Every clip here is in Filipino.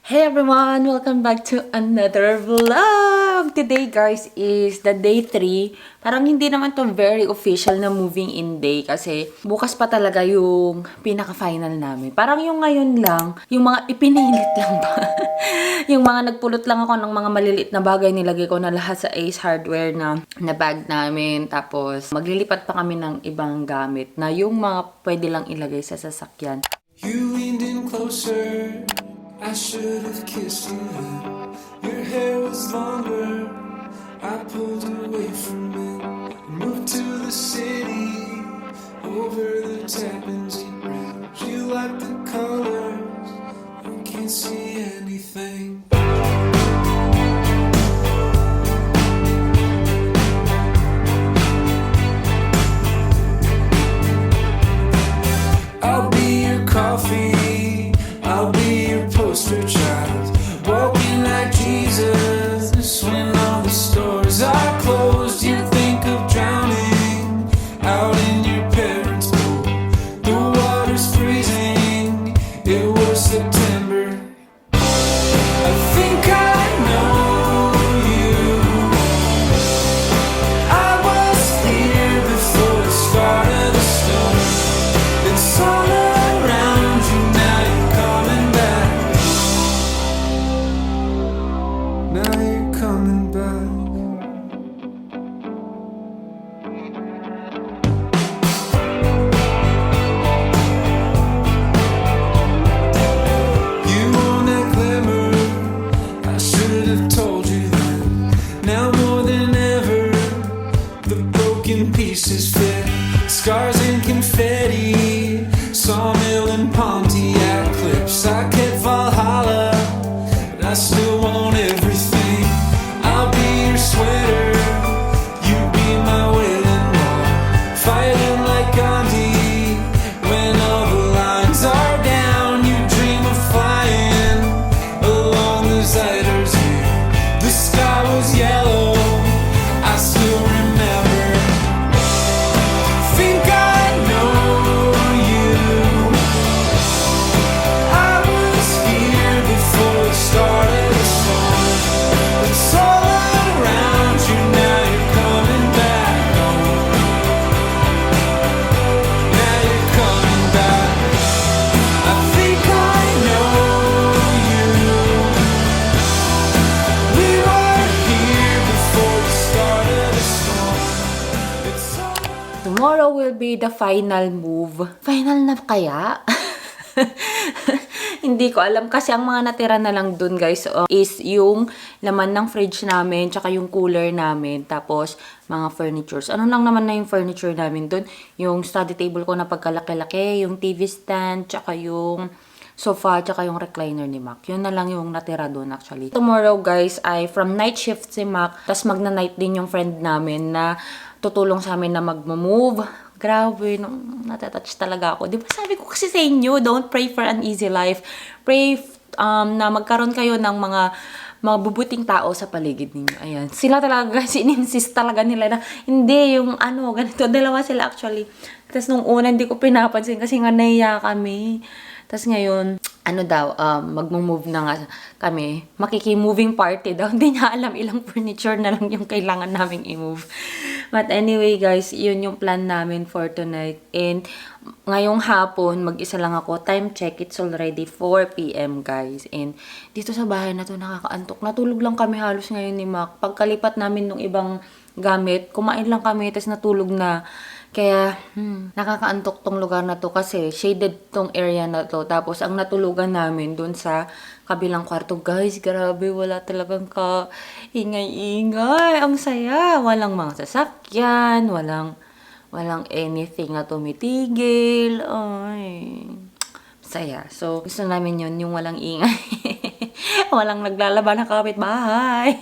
Hey everyone! Welcome back to another vlog! Today guys is the day 3. Parang hindi naman to very official na moving in day kasi bukas pa talaga yung pinaka-final namin. Parang yung ngayon lang, yung mga ipinilit lang ba? Yung mga nagpulot lang ako ng mga maliliit na bagay, nilagay ko na lahat sa Ace Hardware na bag namin. Tapos maglilipat pa kami ng ibang gamit na yung mga pwede lang ilagay sa sasakyan. You leaned in closer, I should have kissed you. Your hair was longer, I pulled away from it. Moved to the city, over the Tappan Zee Bridge. You like the colors, I can't see anything. I'll be your coffee, I'll be your poster child. Walking like Jesus when all the stores are closed. You think of drowning out in your parents' pool. The water's freezing, it was September. I think I know you. I was here before the start of the storm. It's all around you, now you're coming back. Now you're coming back. You want that glimmer, I should have told you that. Now more than ever, the broken pieces fit. Scars and confetti, sawmill and Pontiac clips. I kept Valhalla, but I still want everything. I'll be your sweater, you be my wailing wall. Fighting like Gandhi, when all the lines are down. You dream of flying along the Zuiderzee. The sky was yellow, I still remember. Think I know you. I was here before the start of the storm. It's all around you, now you're coming back home. Now you're coming back. I think I know you. We were here before the start of the storm. It's all Tomorrow will be the final move. Final na kaya? Hindi ko alam kasi ang mga natira na lang dun guys is yung laman ng fridge namin tsaka yung cooler namin tapos mga furnitures. Ano lang naman na yung furniture namin dun? Yung study table ko na pagkalaki-laki, yung TV stand tsaka yung sofa tsaka yung recliner ni Mac. Yun na lang yung natira doon actually. Tomorrow guys ay from night shift si Mac tas magna-night din yung friend namin na tutulong sa amin na mag-move. Grabe, natatouch talaga ako. Di ba sabi ko kasi sa inyo, don't pray for an easy life. Pray na magkaroon kayo ng mga mabubuting tao sa paligid ninyo. Ayan. Sila talaga, insist talaga nila na, hindi, yung ano, ganito. Dalawa sila actually. Tapos nung una, hindi ko pinapansin kasi nga naiya kami. Tapos ngayon, ano daw, mag-move na nga kami. Makiki-moving party daw. Hindi niya alam ilang furniture na lang yung kailangan naming i-move. But anyway guys, yun yung plan namin for tonight. And ngayong hapon, mag-isa lang ako. Time check, it's already 4 p.m. guys. And dito sa bahay na to nakakaantok. Natulog lang kami halos ngayon ni Mac. Pagkalipat namin ng ibang gamit, kumain lang kami, tapos natulog na. Kaya, nakakaantok tong lugar na to kasi shaded tong area na to. Tapos, ang natulugan namin dun sa kabilang kwarto. Guys, grabe, wala talagang ingay-ingay. Ang saya. Walang mga sasakyan, walang anything na tumitigil. Ay, saya. So, gusto namin yun, yung walang ingay. Walang naglalaba ng kapitbahay.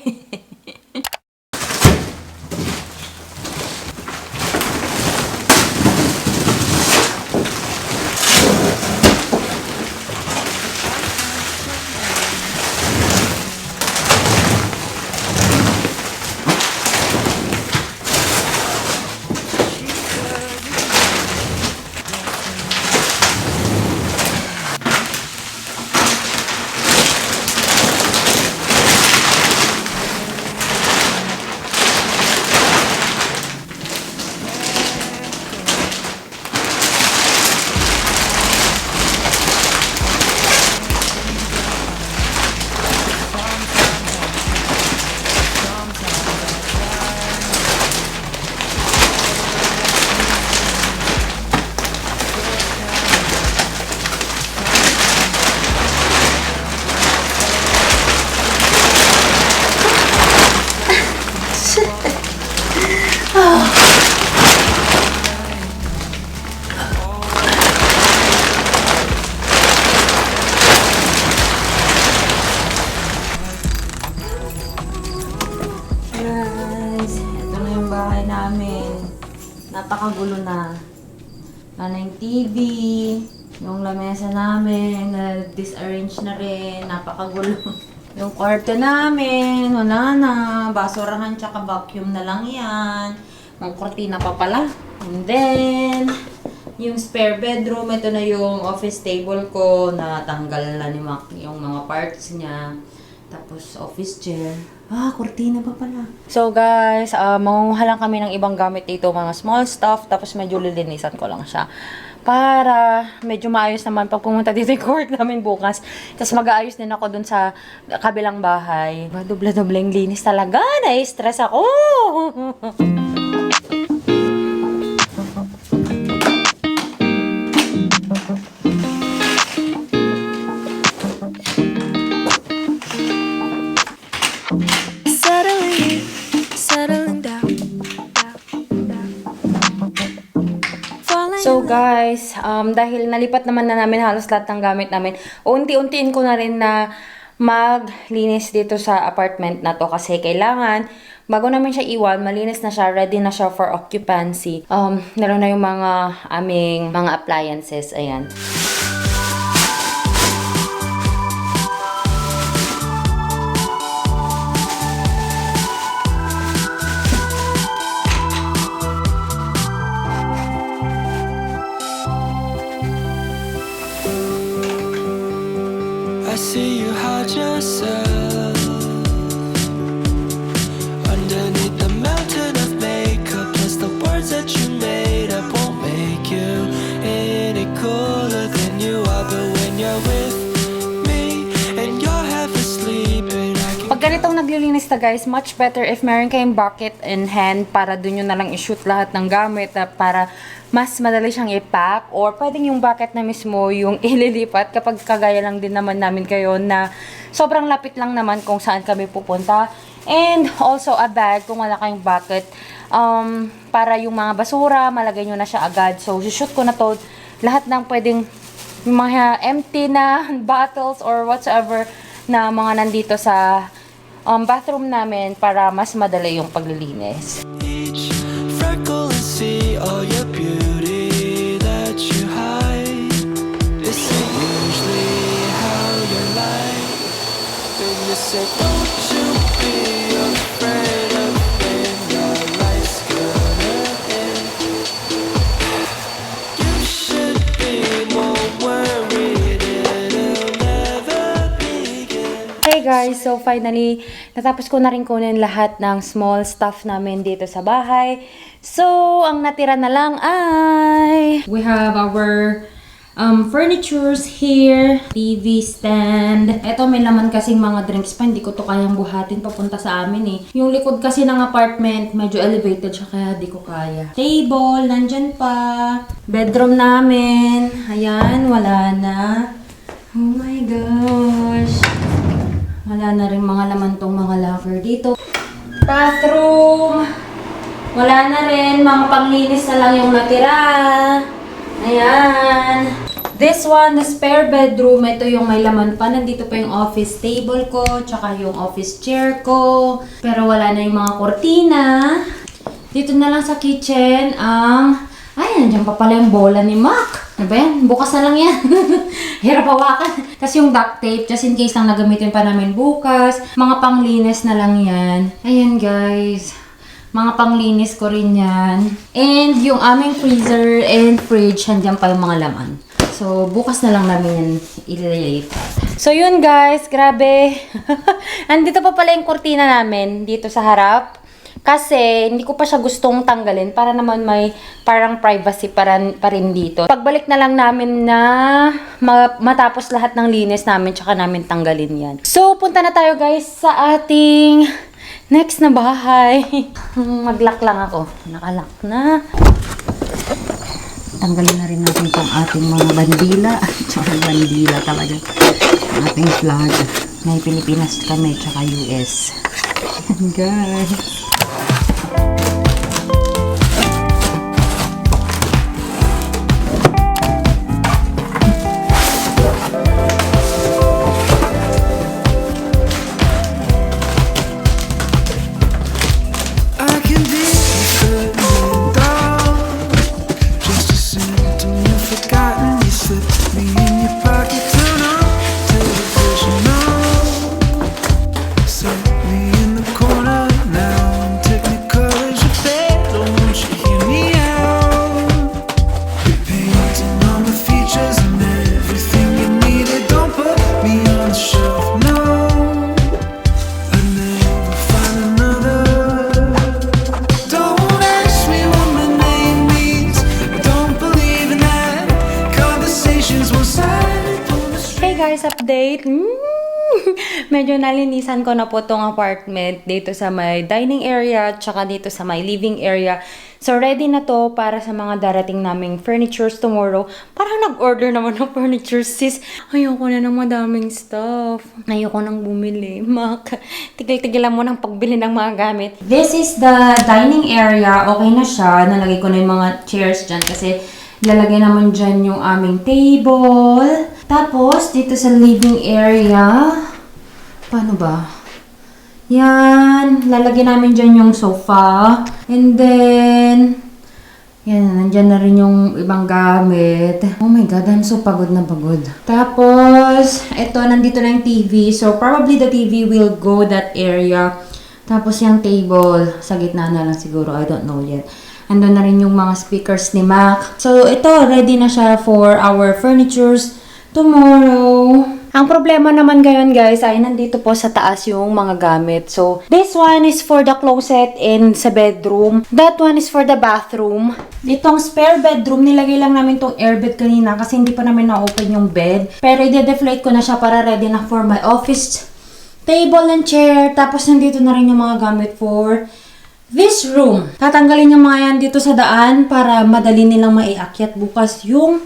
napakagulo na. Wala na yung TV, yung lamesa namin, na-disarrange na rin, napakagulo. Yung kwarto namin, wala na, basurahan tsaka vacuum na lang yan. Yung kortina pa pala. And then, yung spare bedroom, ito na yung office table ko, natanggal na ni Mac yung mga parts niya. Tapos office chair. Kortina pa pala. So guys, mangunguha lang kami ng ibang gamit dito, mga small stuff, tapos medyo lilinisan ko lang siya. Para medyo maayos naman pag pumunta dito yung court namin bukas. Tapos mag-aayos din ako dun sa kabilang bahay. Doble-dobleng linis talaga. Na-stress ako. Settling down. So guys, dahil nalipat naman na namin halos lahat ng gamit namin, unti-untiin ko na rin na maglinis dito sa apartment na to kasi kailangan, bago namin siya iwan, malinis na siya, ready na siya for occupancy. Naroon na yung mga aming mga appliances, ayan. I see you hide yourself underneath the mountain of makeup. Plus the words that you made up won't make you any cooler than you are. But when you're with me and you're half asleep and I can Pag ganitong naglilinis na guys, much better if meron kayong bucket in hand para dun nyo na lang i-shoot lahat ng gamit para mas madali siyang i-pack, or pwedeng yung bucket na mismo yung ililipat kapag kagaya lang din naman namin kayo na sobrang lapit lang naman kung saan kami pupunta. And also a bag kung wala kayong bucket, para yung mga basura malagay nyo na siya agad. So shoot ko na to lahat ng pwedeng yung mga empty na bottles or whatsoever na mga nandito sa bathroom namin para mas madali yung paglilinis. each freckle and see all your beauty that you hide. This ain't usually how you're like. Then you say, don't you be afraid of when your life's gonna end. You should be more worried it'll never begin. Hey guys, so finally, natapos ko na rin kunin lahat ng small stuff namin dito sa bahay. So, ang natira na lang ay we have our furnitures here, TV stand. Eto, may laman kasing mga drinks pa, hindi ko to kayang buhatin papunta sa amin eh. Yung likod kasi ng apartment, medyo elevated siya kaya di ko kaya. Table, nandyan pa. Bedroom namin, ayan, wala na. Oh my gosh. Wala na rin mga laman tong mga locker dito. Bathroom. Wala na rin. Mga panglinis na lang yung natira. Ayan. This one, the spare bedroom. Ito yung may laman pa. Nandito pa yung office table ko. Tsaka yung office chair ko. Pero wala na yung mga kortina. Dito na lang sa kitchen ang... Ay, nandiyan pa pala yung bola ni Mac. Ano ba yan? Bukas na lang yan. Hirap hawakan. Tapos yung duct tape, just in case lang nagamitin pa namin bukas. Mga panglinis na lang yan. Ayan guys. Mga panglinis ko rin yan. And yung aming freezer and fridge, nandiyan pa yung mga laman. So, bukas na lang namin yan ililipat. So, yun guys. Grabe. Andito pa pala yung kurtina namin dito sa harap. Kasi, hindi ko pa siya gustong tanggalin para naman may parang privacy pa rin dito. Pagbalik na lang namin na matapos lahat ng linis namin, tsaka namin tanggalin yan. So, punta na tayo guys sa ating next na bahay. Mag-lock lang ako. Naka-lock na. Tanggalin na rin natin itong ating mga bandila. Tsaka bandila talaga. Ating flag. May Pilipinas kami, tsaka US. Guys. I can be good and dull. guys, update. Medyo nalinisan ko na po tong apartment dito sa may dining area tsaka dito sa may living area. So ready na to para sa mga darating naming furnitures tomorrow. Parang nag-order naman ng furniture sis. Ayoko na ng madaming stuff. Ayoko nang bumili. Tigil-tigilan mo ng pagbili ng mga gamit. This is the dining area. Okay na siya. Nalagay ko na yung mga chairs dyan kasi lalagay naman dyan yung aming table. Tapos, dito sa living area, paano ba? Yan, lalagay namin dyan yung sofa. And then, yan, nandyan na rin yung ibang gamit. Oh my God, I'm so pagod na pagod. Tapos, eto, nandito na yung TV. So, probably the TV will go that area. Tapos, yung table, sa gitna na lang siguro. I don't know yet. Andun na rin yung mga speakers ni Mac. So, ito, ready na siya for our furnitures tomorrow. Ang problema naman ngayon guys ay nandito po sa taas yung mga gamit. So, this one is for the closet and sa bedroom. That one is for the bathroom. Itong spare bedroom, nilagay lang namin tong airbed kanina kasi hindi pa namin na-open yung bed. Pero i-deflate ko na siya para ready na for my office table and chair. Tapos nandito na rin yung mga gamit for this room. Tatanggalin yung mga yan dito sa daan para madali nilang maiakyat bukas yung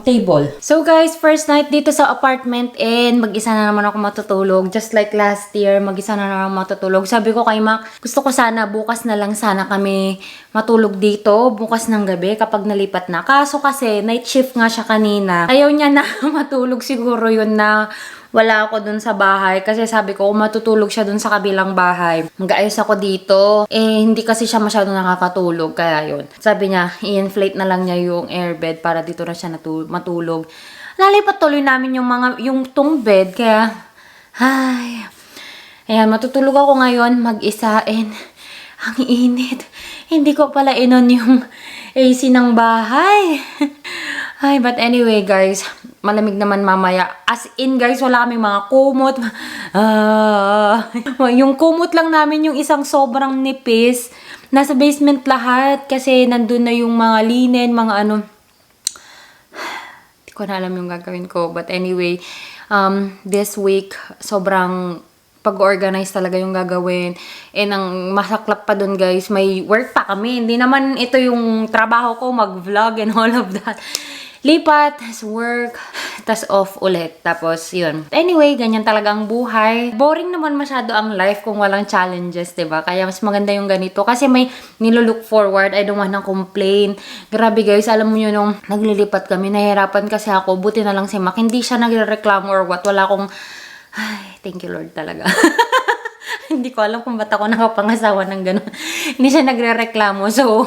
table. So guys, first night dito sa apartment and mag-isa na naman ako matutulog. Just like last year, mag-isa na naman matutulog. Sabi ko kay Mac, gusto ko sana bukas na lang sana kami matulog dito. Bukas ng gabi kapag nalipat na. Kaso kasi night shift nga siya kanina. Ayaw niya na matulog siguro yun na wala ako dun sa bahay. Kasi sabi ko, kung matutulog siya dun sa kabilang bahay, mag-aayos ako dito. Eh, hindi kasi siya masyadong nakakatulog. Kaya yun. Sabi niya, i-inflate na lang niya yung airbed para dito na siya matulog. Nalipat tuloy namin yung tong bed. Kaya, ayan, matutulog ako ngayon mag-isa and ang init. Hindi ko pala inon yung AC ng bahay. Ay, but anyway guys, malamig naman mamaya. As in guys, wala kaming mga kumot. Yung kumot lang namin yung isang sobrang nipis. Nasa basement lahat kasi nandun na yung mga linen, mga ano. Hindi ko na alam yung gagawin ko. But anyway, this week, sobrang pag-organize talaga yung gagawin. And ang masaklap pa dun guys, may work pa kami. Hindi naman ito yung trabaho ko, mag-vlog and all of that. Lipat, tas work, tas off ulit. Tapos, yun. Anyway, ganyan talaga ang buhay. Boring naman masyado ang life kung walang challenges, diba? Kaya mas maganda yung ganito. Kasi may nilolook forward. I don't wanna complain. Grabe guys, alam mo yun, nung naglilipat kami, nahihirapan kasi ako. Buti na lang si Mac. Hindi siya nagreklamo or what. Wala akong, ay, thank you Lord talaga. Hindi ko alam kung ba't ako nakapangasawa ng gano'n. Hindi siya nagrereklamo. So,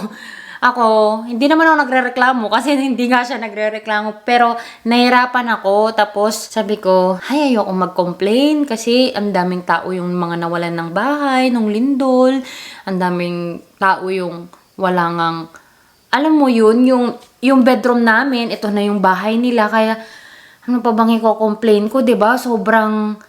ako, hindi naman ako nagrereklamo kasi hindi nga siya nagrereklamo. Pero, nahirapan ako. Tapos, sabi ko, ayoko mag-complain kasi ang daming tao yung mga nawalan ng bahay, nung lindol. Ang daming tao yung wala ngang, alam mo yun, yung bedroom namin, ito na yung bahay nila. Kaya, ano pa bang i-complain ko, diba? Sobrang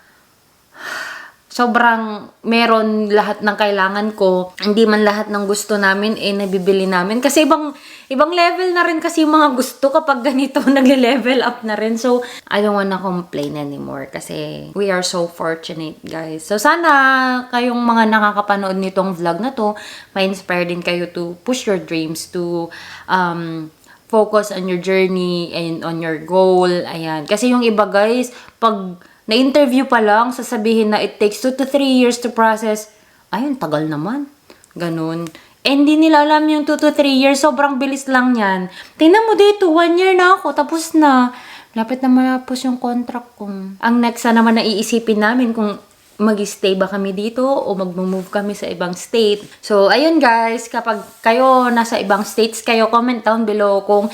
meron lahat ng kailangan ko. Hindi man lahat ng gusto namin nabibili namin. Kasi ibang level na rin kasi yung mga gusto kapag ganito nagle-level up na rin. So, I don't wanna complain anymore kasi we are so fortunate, guys. So, sana kayong mga nakakapanood nitong vlog na to, ma-inspire din kayo to push your dreams, to focus on your journey and on your goal. Ayan. Kasi yung iba, guys, pag na-interview pa lang, sasabihin na it takes 2 to 3 years to process. Ayun, tagal naman. Ganun. Hindi nila alam yung 2 to 3 years. Sobrang bilis lang yan. Tingnan mo dito, 1 year na ako. Tapos na. Lapit na malapos yung contract ko. Ang next na naman na iisipin namin kung mag-stay ba kami dito o mag-move kami sa ibang state. So, ayun guys. Kapag kayo nasa ibang states kayo, comment down below kung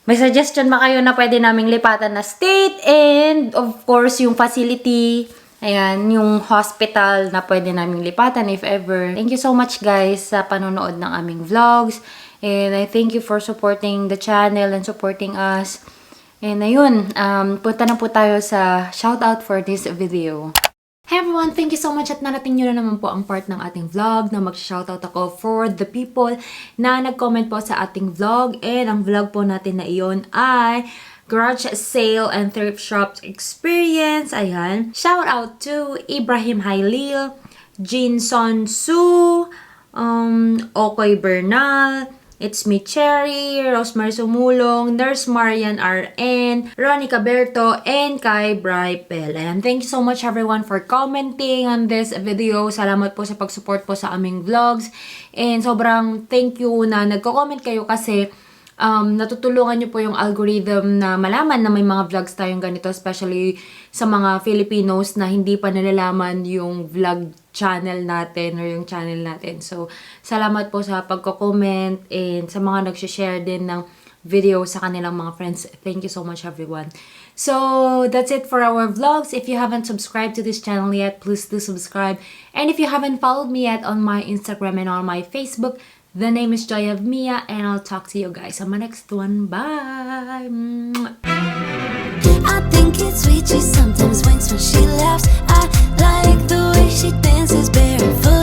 may suggestion ba kayo na pwede naming lipatan na state and of course yung facility, ayan, yung hospital na pwede naming lipatan if ever. Thank you so much guys sa panonood ng aming vlogs and I thank you for supporting the channel and supporting us. And ayun, punta na po tayo sa shoutout for this video. Hey everyone! Thank you so much at narating nyo na naman po ang part ng ating vlog na mag-shoutout ako for the people na nag-comment po sa ating vlog. And ang vlog po natin na iyon ay garage sale and thrift shop experience. Ayan. Shout out to Ibrahim Hailil, Jin Son Su, Okoy Bernal, It's Me Cherry, Rosemary Sumulong, Nurse Marian RN, Ronica Berto, and Kai Bri Pelen. Thank you so much everyone for commenting on this video. Salamat po sa pag-support po sa aming vlogs. And sobrang thank you na nagko-comment kayo kasi natutulungan nyo po yung algorithm na malaman na may mga vlogs tayong ganito, especially sa mga Filipinos na hindi pa nalalaman yung vlog channel natin or yung channel natin. So, salamat po sa pagko-comment and sa mga nag-share din ng video sa kanilang mga friends. Thank you so much everyone. So, that's it for our vlogs. If you haven't subscribed to this channel yet, please do subscribe. And if you haven't followed me yet on my Instagram and on my Facebook, the name is Joy of Mia, and I'll talk to you guys on my next one. Bye! I think it's sweet, she sometimes winks when she laughs. I like the way she dances barefoot.